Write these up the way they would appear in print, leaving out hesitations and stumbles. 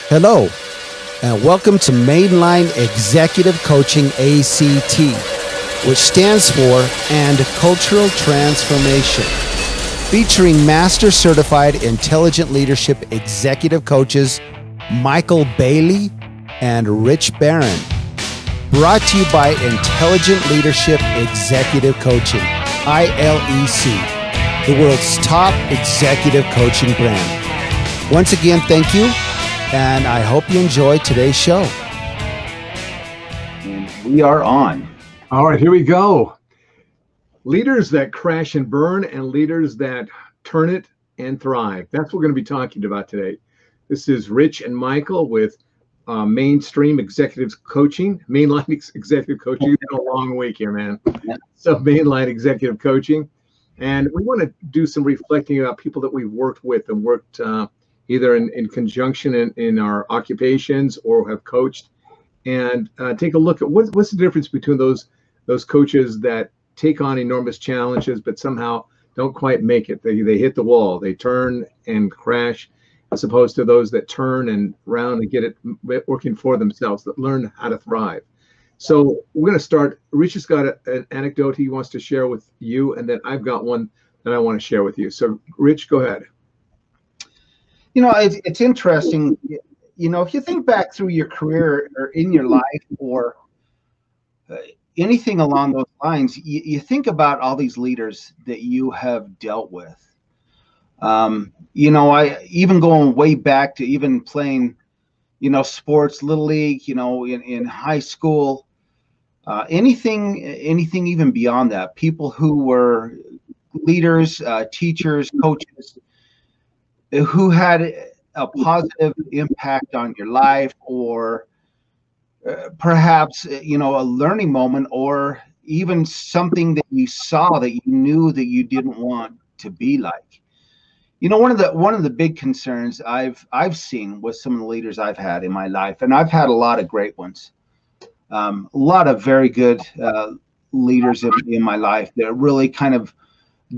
Hello, and welcome to Mainline Executive Coaching ACT, which stands for And Cultural Transformation, featuring Master Certified Intelligent Leadership Executive Coaches Michael Bailey and Rich Barron. Brought to you by Intelligent Leadership Executive Coaching, ILEC, the world's top executive coaching brand. Once again, thank you, and I hope you enjoy today's show. And we are on. All right, here we go. Leaders that crash and burn and leaders that turn it and thrive. That's what we're going to be talking about today. This is Rich and Michael with Mainstream Executive Coaching, Mainline Executive Coaching. It's been a long week here, man. So Mainline Executive Coaching. And we want to do some reflecting about people that we've worked with and worked either in conjunction in our occupations or have coached, and take a look at what's the difference between those coaches that take on enormous challenges but somehow don't quite make it. They hit the wall, they turn and crash, as opposed to those that turn and round and get it working for themselves, that learn how to thrive. So we're going to start. Rich has got an anecdote he wants to share with you, and then I've got one that I want to share with you. So Rich, go ahead. You know, it's interesting. You know, if you think back through your career or in your life or anything along those lines, you think about all these leaders that you have dealt with. You know, I even going way back to even playing, you know, sports, little league, you know, in high school, anything even beyond that, people who were leaders, teachers, coaches, who had a positive impact on your life, or perhaps, you know, a learning moment, or even something that you saw that you knew that you didn't want to be like. You know, one of the big concerns I've seen with some of the leaders I've had in my life, and I've had a lot of great ones, a lot of very good leaders in my life that really kind of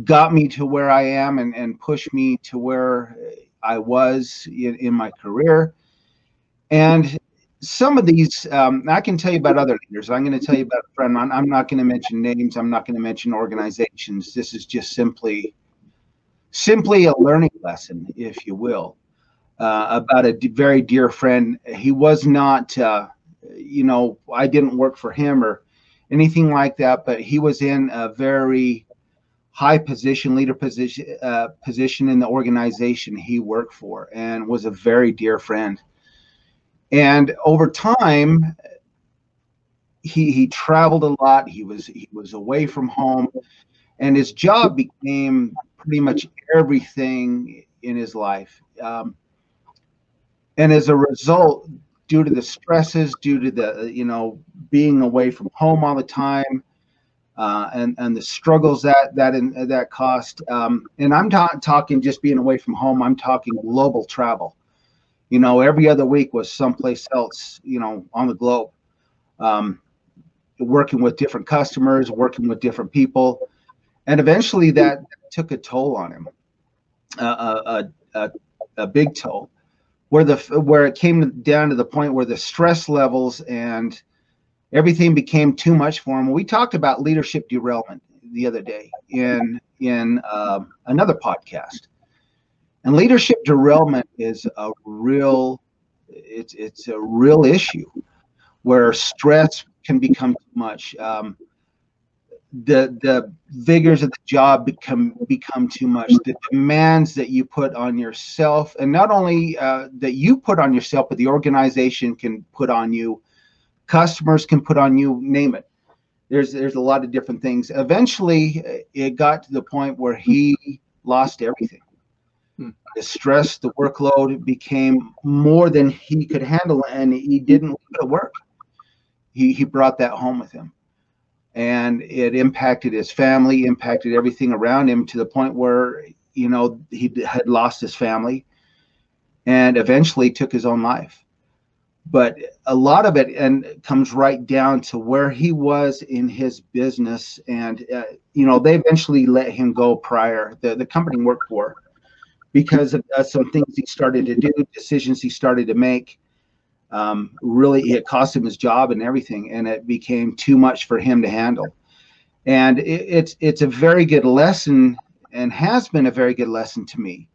got me to where I am and pushed me to where I was in my career. And some of these, I can tell you about other leaders. I'm going to tell you about a friend. I'm not going to mention names. I'm not going to mention organizations. This is just simply a learning lesson, if you will, about a very dear friend. He was not, you know, I didn't work for him or anything like that, but he was in a very high position, leader position in the organization he worked for, and was a very dear friend. And over time, he traveled a lot. He was away from home, and his job became pretty much everything in his life. And as a result, due to the stresses, due to the, you know, being away from home all the time, and the struggles that cost, and I'm not talking just being away from home. I'm talking global travel. You know, every other week was someplace else, you know, on the globe, working with different customers, working with different people, and eventually that took a toll on him, a big toll, where it came down to the point where the stress levels and everything became too much for him. We talked about leadership derailment the other day in another podcast, and leadership derailment is a real issue where stress can become too much. The vigors of the job become too much. The demands that you put on yourself, and not only that you put on yourself, but the organization can put on you. Customers can put on you, name it. There's a lot of different things. Eventually, it got to the point where he lost everything. The stress, the workload became more than he could handle, and he didn't leave it at work. He brought that home with him, and it impacted his family, impacted everything around him, to the point where, you know, he had lost his family, and eventually took his own life. But a lot of it comes right down to where he was in his business. And, you know, they eventually let him go prior. The company he worked for because of some things he started to do, decisions he started to make. Really, it cost him his job and everything, and it became too much for him to handle. And it's a very good lesson, and has been a very good lesson to me,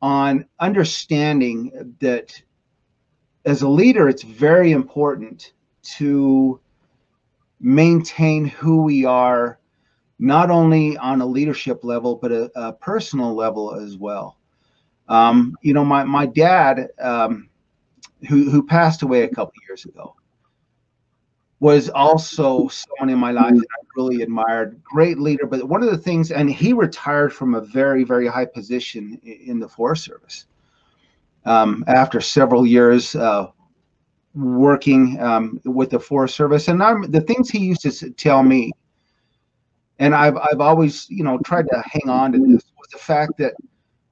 on understanding that as a leader, it's very important to maintain who we are, not only on a leadership level, but a personal level as well. You know, my dad, who passed away a couple years ago, was also someone in my life that I really admired. Great leader, but one of the things, and he retired from a very, very high position in the Forest Service after several years working with the Forest Service. And the things he used to tell me, and I've always, you know, tried to hang on to this, was the fact that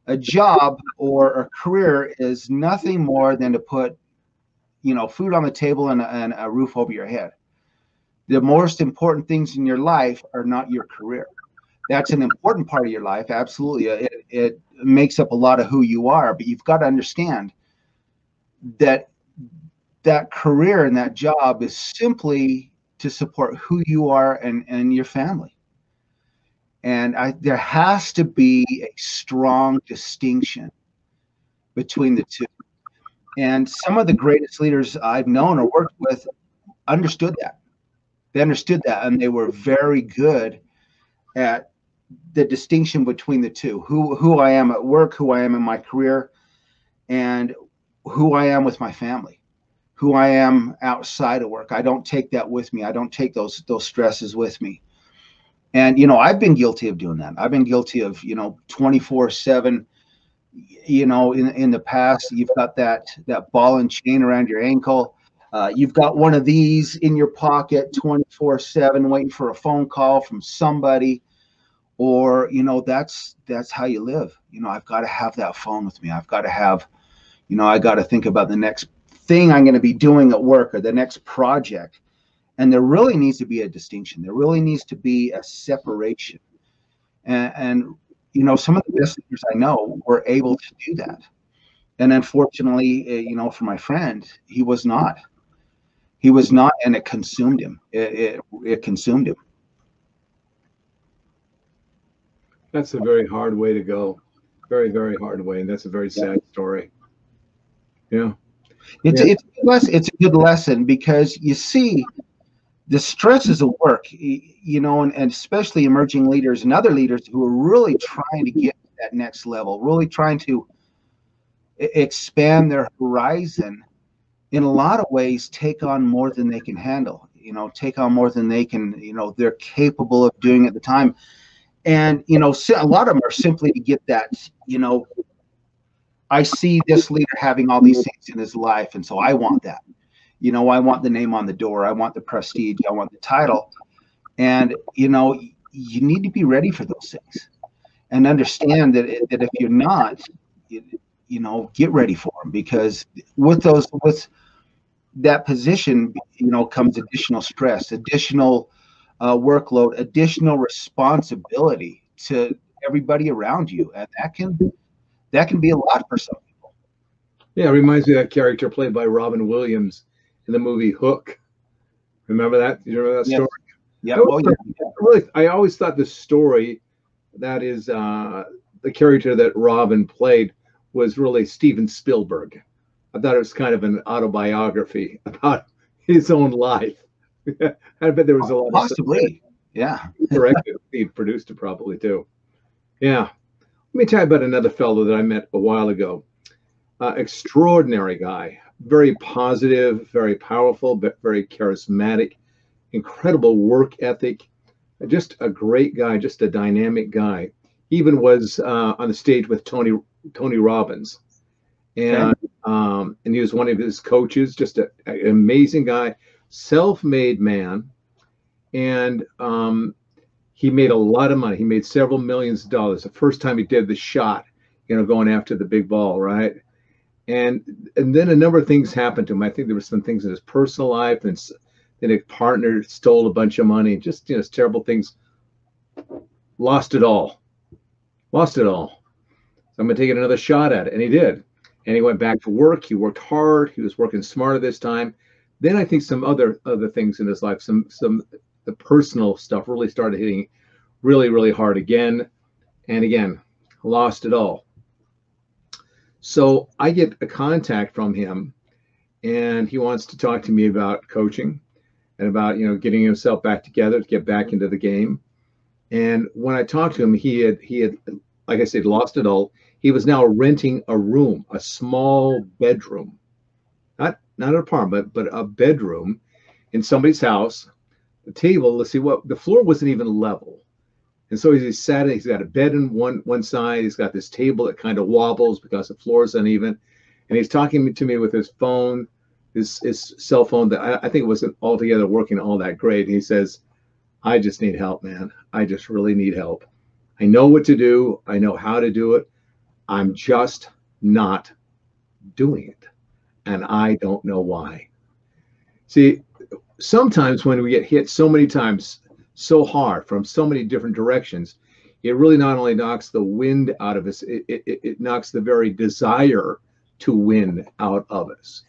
a job or a career is nothing more than to put, you know, food on the table and a roof over your head. The most important things in your life are not your career. That's an important part of your life, absolutely. It makes up a lot of who you are, but you've got to understand that that career and that job is simply to support who you are and your family. And there has to be a strong distinction between the two. And some of the greatest leaders I've known or worked with understood that. They understood that, and they were very good at the distinction between the two. Who I am at work, who I am in my career, and who I am with my family, who I am outside of work. I don't take that with me. I don't take those stresses with me. And, you know, I've been guilty of doing that. I've been guilty of, you know, 24/7, you know, in the past. You've got that ball and chain around your ankle. You've got one of these in your pocket 24/7, waiting for a phone call from somebody, or, you know, that's how you live. You know, I've got to have that phone with me. I've got to have, you know, I got to think about the next thing I'm going to be doing at work, or the next project. And there really needs to be a distinction. There really needs to be a separation. And you know, some of the best leaders I know were able to do that. And unfortunately, you know, for my friend, he was not. He was not, and it consumed him. It consumed him. That's a very hard way to go. Very, very hard way. And that's a very sad story. Yeah. It's a good lesson, because you see the stresses of work, you know, and especially emerging leaders and other leaders who are really trying to get to that next level, really trying to expand their horizon, in a lot of ways take on more than they can handle, you know, take on more than they can, you know, they're capable of doing at the time. And, you know, a lot of them are simply to get that, you know, I see this leader having all these things in his life, and so I want that. You know, I want the name on the door. I want the prestige. I want the title. And, you know, you need to be ready for those things, and understand that if you're not, you know, get ready for them, because with that position, you know, comes additional stress, additional workload, additional responsibility to everybody around you. And that can be a lot for some people. Yeah, it reminds me of that character played by Robin Williams in the movie Hook. Remember that? You remember that story? Yeah. Really, I always thought the story, that is the character that Robin played, was really Steven Spielberg. I thought it was kind of an autobiography about his own life. I bet there was a lot possibly. Yeah. Directed. He produced it probably too. Yeah. Let me tell you about another fellow that I met a while ago. Extraordinary guy. Very positive, very powerful, but very charismatic. Incredible work ethic. Just a great guy, just a dynamic guy. He even was on the stage with Tony Robbins. And he was one of his coaches, just an amazing guy, self-made man. And he made a lot of money. He made several millions of dollars the first time he did the shot, you know, going after the big ball, right? And then a number of things happened to him. I think there were some things in his personal life, and then his partner stole a bunch of money, just, you know, terrible things. Lost it all. So I'm going to take another shot at it. And he did. And he went back to work. He worked hard. He was working smarter this time. Then I think some other things in his life, some the personal stuff really started hitting really, really hard again and again. Lost it all. So I get a contact from him, and he wants to talk to me about coaching and about, you know, getting himself back together to get back into the game. And when I talked to him, he had, like I said, lost it all. He was now renting a room, a small bedroom, not an apartment, but a bedroom in somebody's house. The table, let's see what, the floor wasn't even level. And so he's sat, he's got a bed in one side. He's got this table that kind of wobbles because the floor is uneven. And he's talking to me with his phone, his cell phone that I think wasn't altogether working all that great. And he says, I just need help, man. I just really need help. I know what to do. I know how to do it. I'm just not doing it. And I don't know why. See, sometimes when we get hit so many times, so hard from so many different directions, it really not only knocks the wind out of us, it knocks the very desire to win out of us.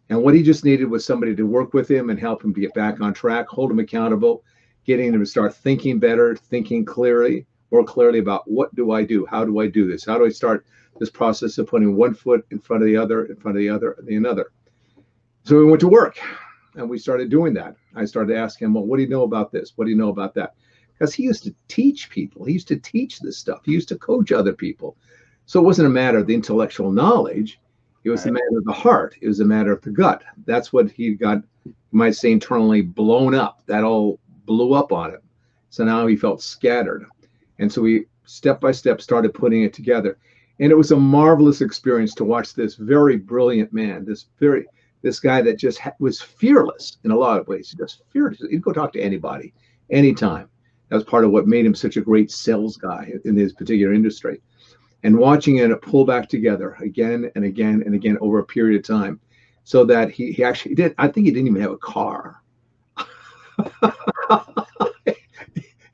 And what he just needed was somebody to work with him and help him get back on track, hold him accountable, getting him to start thinking better, thinking clearly, more clearly about what do I do? How do I do this? How do I start this process of putting one foot in front of the other, in front of the other, and the other? So we went to work. And we started doing that. I started asking him, well, what do you know about this? What do you know about that? Because he used to teach people. He used to teach this stuff. He used to coach other people. So it wasn't a matter of the intellectual knowledge. It was a matter of the heart. It was a matter of the gut. That's what he got, you might say, internally blown up. That all blew up on him. So now he felt scattered. And so we, step by step, started putting it together. And it was a marvelous experience to watch this very brilliant man, this guy that just was fearless in a lot of ways. He just fearless. He'd go talk to anybody, anytime. That was part of what made him such a great sales guy in his particular industry. And watching it pull back together again and again and again over a period of time, so that he actually did. I think he didn't even have a car.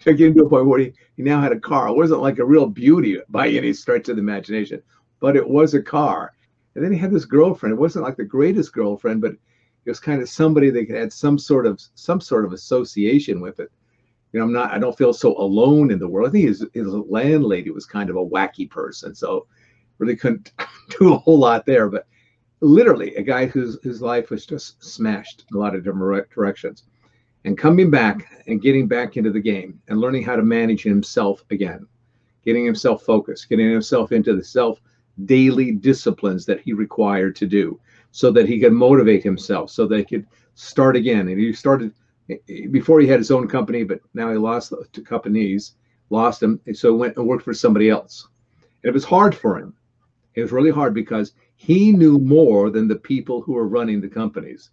So getting to a point where he now had a car. It wasn't like a real beauty by any stretch of the imagination, but it was a car. And then he had this girlfriend. It wasn't like the greatest girlfriend, but it was kind of somebody that had some sort of association with it. You know, I don't feel so alone in the world. I think his landlady was kind of a wacky person, so really couldn't do a whole lot there. But literally, a guy whose life was just smashed in a lot of different directions, and coming back and getting back into the game and learning how to manage himself again, getting himself focused, getting himself into the daily disciplines that he required to do, so that he could motivate himself, so that he could start again. And he started before he had his own company, but now he lost the 2 companies, lost them, and so went and worked for somebody else. And it was hard for him. It was really hard because he knew more than the people who were running the companies.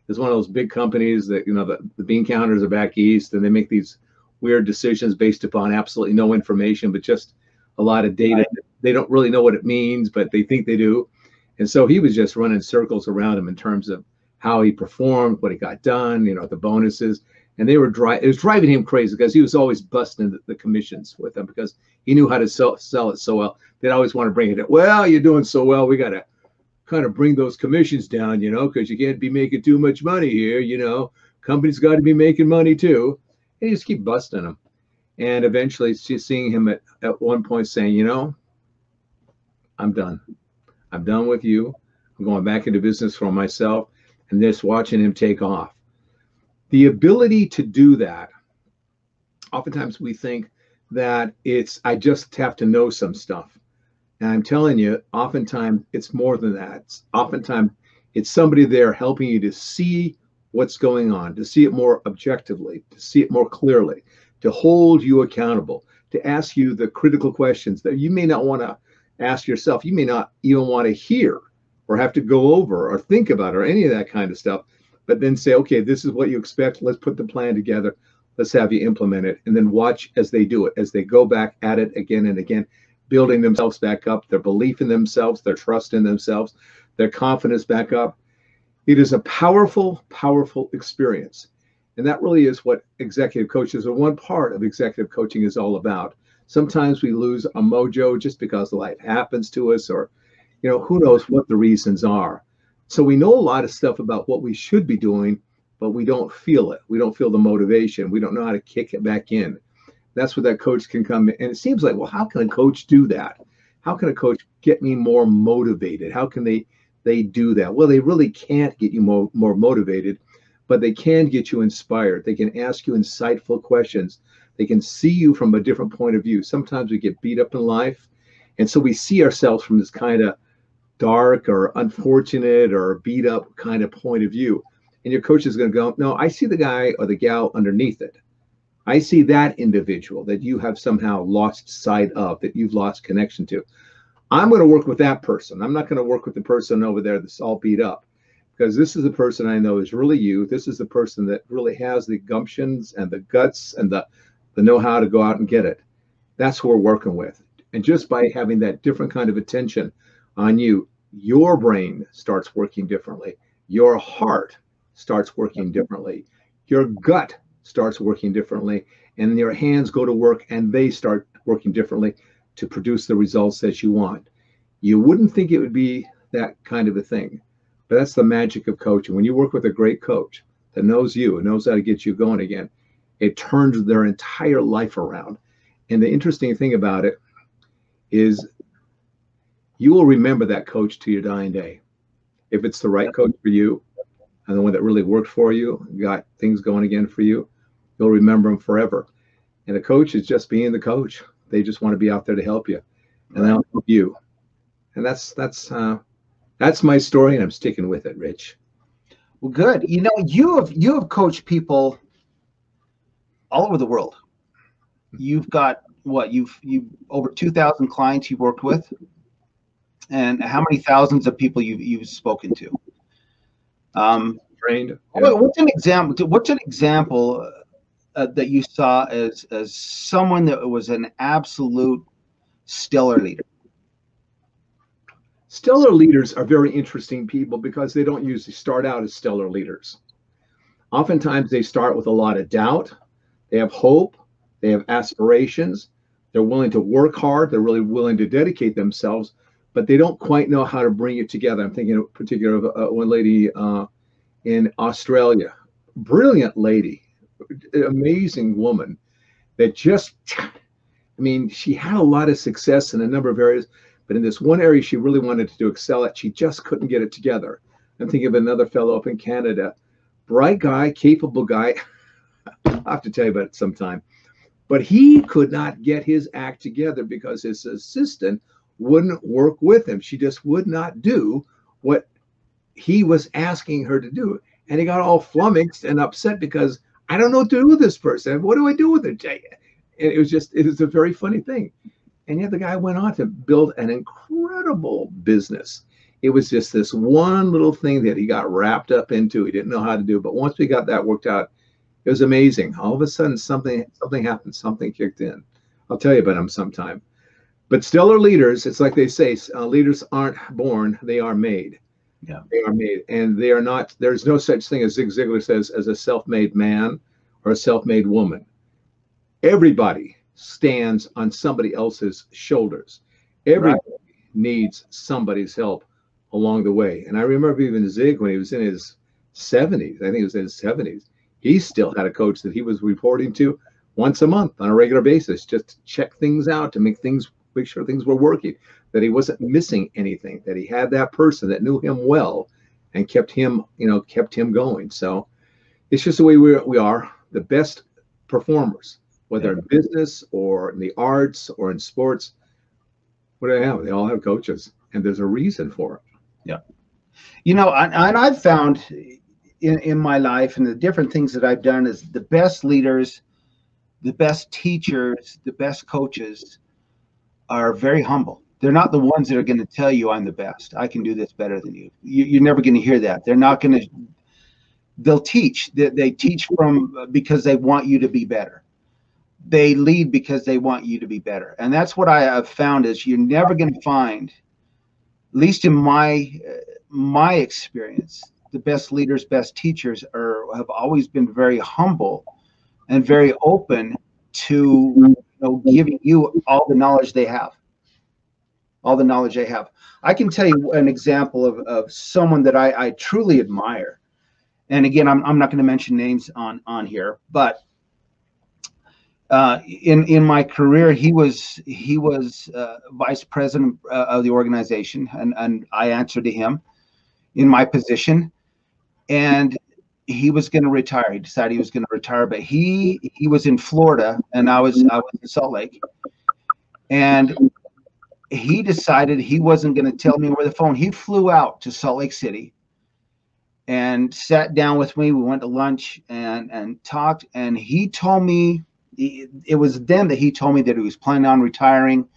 It's one of those big companies that, you know, the bean counters are back east, and they make these weird decisions based upon absolutely no information, but just a lot of data. Right. They don't really know what it means, but they think they do. And so he was just running circles around him in terms of how he performed, what he got done, you know, the bonuses. And it was driving him crazy because he was always busting the commissions with them because he knew how to sell it so well. They'd always want to bring it in. Well, you're doing so well, we got to kind of bring those commissions down, you know, because you can't be making too much money here, you know. Companies got to be making money too. And you just keep busting them. And eventually she's seeing him at one point saying, you know, I'm done. I'm done with you. I'm going back into business for myself, and just watching him take off. The ability to do that, oftentimes we think that I just have to know some stuff. And I'm telling you, oftentimes it's more than that. Oftentimes it's somebody there helping you to see what's going on, to see it more objectively, to see it more clearly, to hold you accountable, to ask you the critical questions that you may not want to ask yourself. You may not even want to hear or have to go over or think about or any of that kind of stuff, but then say, okay, this is what you expect. Let's put the plan together. Let's have you implement it, and then watch as they do it, as they go back at it again and again, building themselves back up, their belief in themselves, their trust in themselves, their confidence back up. It is a powerful, powerful experience. And that really is what executive coaches, or one part of executive coaching, is all about. Sometimes we lose a mojo just because life happens to us, or, who knows what the reasons are. So we know a lot of stuff about what we should be doing, but we don't feel it. We don't feel the motivation. We don't know how to kick it back in. That's where that coach can come in. And it seems like, well, how can a coach do that? How can a coach get me more motivated? How can they do that? Well, they really can't get you more motivated, but they can get you inspired. They can ask you insightful questions. They can see you from a different point of view. Sometimes we get beat up in life, and so we see ourselves from this kind of dark or unfortunate or beat up kind of point of view. And your coach is going to go, no, I see the guy or the gal underneath it. I see that individual that you have somehow lost sight of, that you've lost connection to. I'm going to work with that person. I'm not going to work with the person over there that's all beat up, because this is the person I know is really you. This is the person that really has the gumptions and the guts and the know-how to go out and get it. That's who we're working with. And just by having that different kind of attention on you, your brain starts working differently. Your heart starts working differently. Your gut starts working differently. And your hands go to work and they start working differently to produce the results that you want. You wouldn't think it would be that kind of a thing, but that's the magic of coaching. When you work with a great coach that knows you and knows how to get you going again, it turns their entire life around. And the interesting thing about it is you will remember that coach to your dying day. If it's the right coach for you and the one that really worked for you, got things going again for you, you'll remember them forever. And the coach is just being the coach. They just want to be out there to help you, and they'll help you. And that's my story, and I'm sticking with it, Rich. Well, good. You have coached people all over the world. You've got you've over 2,000 clients you've worked with, and how many thousands of people you've spoken to? Trained. What's an example? What's an example that you saw as someone that was an absolute stellar leader? Stellar leaders are very interesting people because they don't usually start out as stellar leaders. Oftentimes they start with a lot of doubt. They have hope. They have aspirations. They're willing to work hard. They're really willing to dedicate themselves, but they don't quite know how to bring it together. I'm thinking in particular of one lady in Australia, brilliant lady, amazing woman that just, she had a lot of success in a number of areas, but in this one area she really wanted to excel at, she just couldn't get it together. I'm thinking of another fellow up in Canada, bright guy, capable guy. I'll have to tell you about it sometime. But he could not get his act together because his assistant wouldn't work with him. She just would not do what he was asking her to do. And he got all flummoxed and upset because I don't know what to do with this person. What do I do with it? And it was a very funny thing. And yet the guy went on to build an incredible business. It was just this one little thing that he got wrapped up into. He didn't know how to do. But once we got that worked out, it was amazing. All of a sudden, something happened. Something kicked in. I'll tell you about them sometime. But stellar leaders, it's like they say, leaders aren't born, they are made. Yeah. They are made. And they are not, there's no such thing, as Zig Ziglar says, as a self-made man or a self-made woman. Everybody stands on somebody else's shoulders. Everybody needs somebody's help along the way. And I remember even Zig, when he was in his 70s, I think he was in his 70s, he still had a coach that he was reporting to once a month on a regular basis, just to check things out, to make sure things were working, that he wasn't missing anything, that he had that person that knew him well and kept him going. So it's just the way we are. The best performers, whether in business or in the arts or in sports, what do they have? They all have coaches, and there's a reason for it. Yeah. And I've found in my life and the different things that I've done is the best leaders, the best teachers, the best coaches are very humble. They're not the ones that are going to tell you I'm the best. I can do this better than you. You're never going to hear that. They're not going to. They'll teach. They teach because they want you to be better. They lead because they want you to be better. And that's what I have found is you're never going to find, at least in my experience, the best leaders, best teachers have always been very humble and very open to giving you all the knowledge they have. All the knowledge they have. I can tell you an example of someone that I truly admire. And again, I'm not going to mention names on here, but in my career, he was vice president of the organization, and I answered to him in my position, and he was going to retire. He decided he was going to retire, but he was in Florida, and I was in Salt Lake, and he decided he wasn't going to tell me over the phone. He flew out to Salt Lake City and sat down with me. We went to lunch and talked, and he told me, it was then that he told me that he was planning on retiring,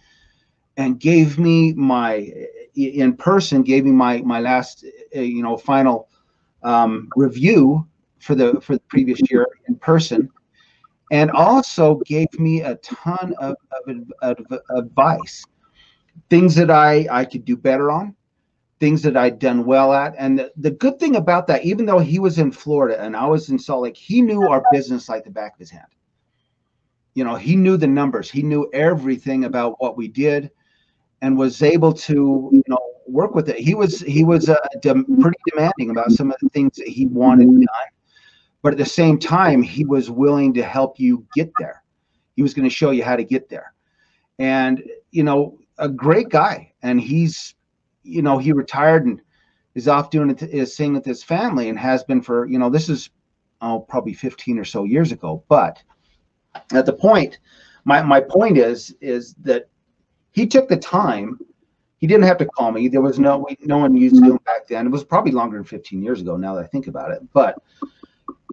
and gave me my last final review for the previous year in person, and also gave me a ton of advice, things that I could do better on, things that I'd done well at. And the good thing about that, even though he was in Florida and I was in Salt Lake, he knew our business like the back of his hand. He knew the numbers, he knew everything about what we did, and was able to work with it. He was pretty demanding about some of the things that he wanted done, but at the same time, he was willing to help you get there. He was going to show you how to get there. And a great guy. And he's he retired and is off doing his thing with his family, and has been for this is probably 15 or so years ago. But at the point, my point is that he took the time. He didn't have to call me. There was no one used Zoom back then. It was probably longer than 15 years ago now that I think about it. But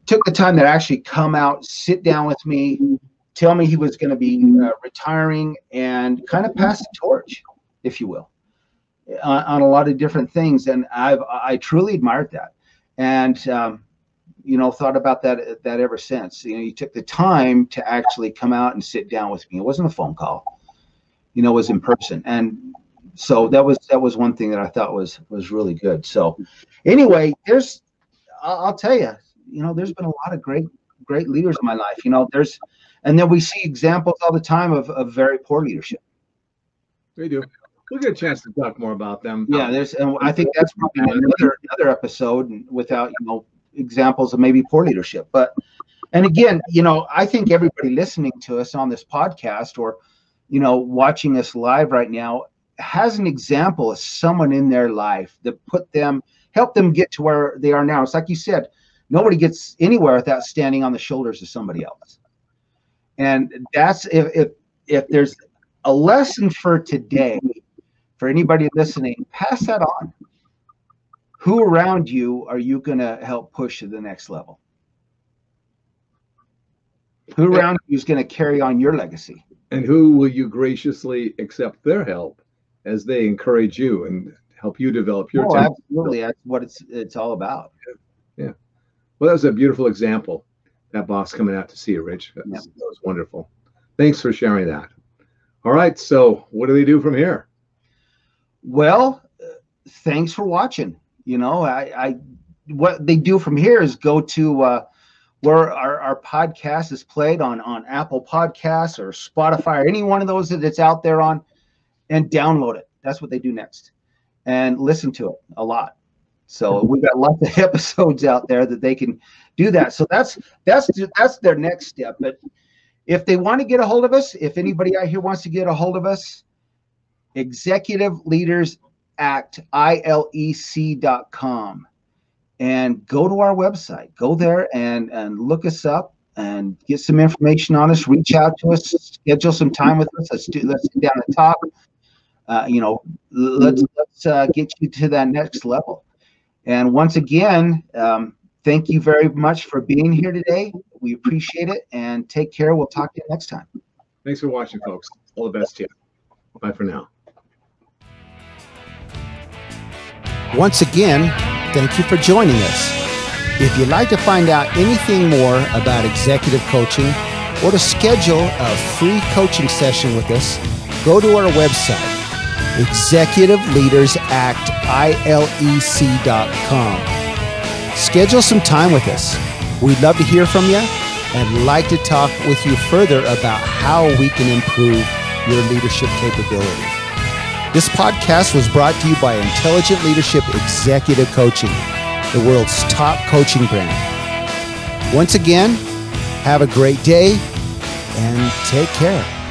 took the time to actually come out, sit down with me, tell me he was going to be retiring, and kind of pass the torch, if you will, on a lot of different things. And I truly admired that, and thought about that ever since. He took the time to actually come out and sit down with me. It wasn't a phone call. It was in person. And so that was one thing that I thought was really good. So anyway, I'll tell you, there's been a lot of great leaders in my life. And then we see examples all the time of very poor leadership. We do. We'll get a chance to talk more about them. Yeah, and I think that's probably another episode without examples of maybe poor leadership. But and again, I think everybody listening to us on this podcast, or watching us live right now, has an example of someone in their life that helped them get to where they are now. It's like you said, nobody gets anywhere without standing on the shoulders of somebody else. And that's if there's a lesson for today, for anybody listening, pass that on. Who around you are you going to help push to the next level? Who around you is going to carry on your legacy? And who will you graciously accept their help as they encourage you and help you develop your talent? Absolutely. That's what it's all about. Yeah. Well, that was a beautiful example, that boss coming out to see you, Rich. That was wonderful. Thanks for sharing that. All right. So what do they do from here? Well, thanks for watching. What they do from here is go to where our podcast is played on Apple Podcasts or Spotify or any one of those that it's out there on, and download it. That's what they do next, and listen to it a lot. So we've got lots of episodes out there that they can do that. So that's their next step. But if they want to get a hold of us, if anybody out here wants to get a hold of us, Executive Leaders Act, ILEC.com, and go to our website. Go there and look us up and get some information on us. Reach out to us. Schedule some time with us. Let's sit down and talk. Let's get you to that next level. And once again, thank you very much for being here today. We appreciate it, and take care. We'll talk to you next time. Thanks for watching, folks. All the best to you. Bye for now. Once again, thank you for joining us. If you'd like to find out anything more about executive coaching or to schedule a free coaching session with us, go to our website, Executive Leaders Act, ILEC.com. Schedule some time with us. We'd love to hear from you, and like to talk with you further about how we can improve your leadership capability. This podcast was brought to you by Intelligent Leadership Executive Coaching, the world's top coaching brand. Once again, have a great day and take care.